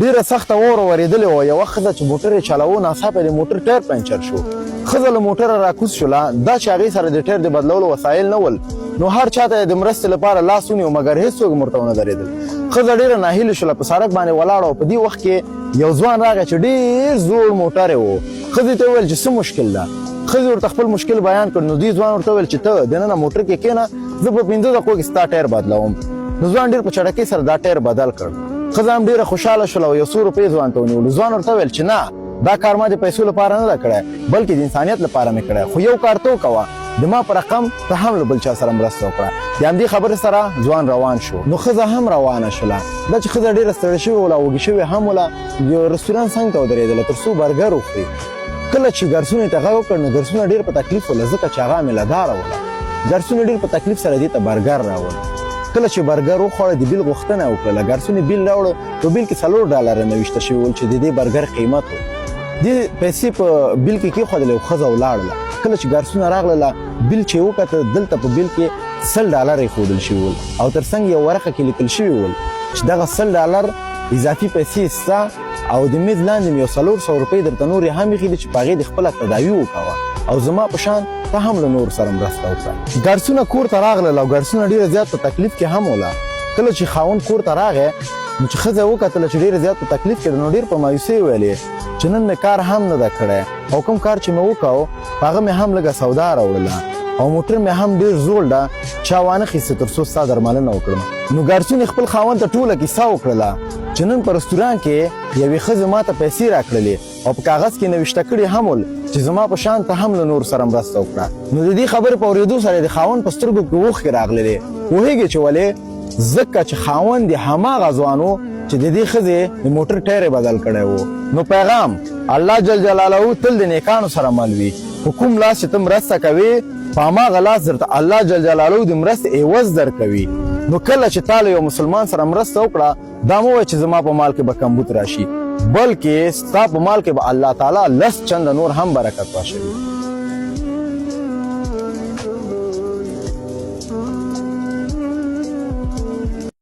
ډیره سخته واوره ورېدلې وه. یوه ښځه چې موټر یې چلاوه ناڅاپه د موټر ټایر پنچر شو. ښځه له موټره راکوز شوله. دا چې هغې سره د ټایر د بدلولو وسایل نه ول نو هر چاته یې د مرستې لپاره لاس ونیو مګر هېڅوک هم ورته ونه درېدل. ښځه ډېره ناهیلې شوله، په سړک باندې ولاړه وه. په دې وخت کې یو ځوان راغی چې ډېر زوړ موټر یې و. ښځې ته وویل چې څه مشکل ده. ښځې ورته خپل مشکل بیان کړ. نو دې ځوان ورته وویل چې ته دننه موټر کې کښېنه، زه په 5 دقیقو کې ستا ټایر بدلوم. نو ځوان ډېر په چټکۍ سره دا ټایر بدل کړ. ښځه هم ډېره خوشحاله شوله او 100 روپۍ ځوان ته ونیولو. ځوان ورته وویل چې نه، دا کار ما د پیسو لپاره نه ده کړی بلکې د انسانیت لپاره مې کړی، خو یو کار ته وکوه، د ما په رقم ته هم له بل چا سره مرسته وکړه. د همدې خبرې سره ځوان روان شو. نو ښځه هم روانه شوله. دا چې ښځه ډېره ستړې شوې وله، وږې شوې هم وله، یو رستورانت څنګ ته ودرېدله تر څو برګر وخوري. کله چې ګرسونې ته غږ وکړ نو ګرسونه ډېر په تکلیف وله، ځکه چې هغه میله-داره وله. ګرسونې ډېر په تکلیف سره دې ته برګر راوړ. کله چې برګر وخوړه د بیل غوښتنه یې وکړله. ګرسونې بیل راوړه. په بیل کې $4 نوشته شوي ول چې د دې برګر قیمت و. دې پیسې په بیل کې کېښودلې او ښځه ولاړله. کله چې ګرسونه راغلله بیل چې یې وکته، دلته په بیل کې $100 ایښودل شوي ول او تر څنګ یو ورقه کې لیکل شوي ول چې دغه $100 اضافي پیسې ستا او د میز لاندې مې یو 400 روپۍ درته نورې هم ایښي دي چې په هغې د خپله تداوي وکوه او زما په شان ته هم له نور سره مرسته وکړه. ګرسونه کور ته راغلل او ګرسونه ډېره زیات په تکلیف کې هم وله. کله چې خاوند کور ته راغی نو چې ښځه وکتله چې ډېره زیات په تکلیف کې ده نو ډېر په مایوسۍ ویلې چې نن مې کار هم نه ده کړی او کوم کار چې مې وکړو په هغه مې هم لږه سودا راوړله او موټر مې هم ډېر زوړ ده، چا وانه خیسته تر څو ستا درملنه وکړم. نو ګرسونې خپل خاوند ته ټوله کیسه وکړله چې نن په رستوران کې یوې ښځې ما ته پیسې راکړلې او په کاغذ کې نوشته کړي هم ول چې زما په شان ته هم له نور سره مرسته وکړه. نو د دې خبرې په اورېدو سره د خاوند په سترګو کې اوښکې راغللې. پوهېږې چې ولې؟ ځکه چې خاوند یې هماغه ځوان و چې د دې ښځې د موټر ټایر یې بدل کړی و. نو پیغام الله جل جلاله تل د نیکانو سره مل وي. په کوم لاس چې ته مرسته کوې په هماغه لاس درته الله جل جلاله د مرستې عوض درکوي. نو کله چې تا له یو مسلمان سره مرسته وکړه دا مه وایه چې زما په مال کې به کمبود راشي، بلکې ستا په مال کې به الله تعالی 10 چنده نور هم برکت واچوي.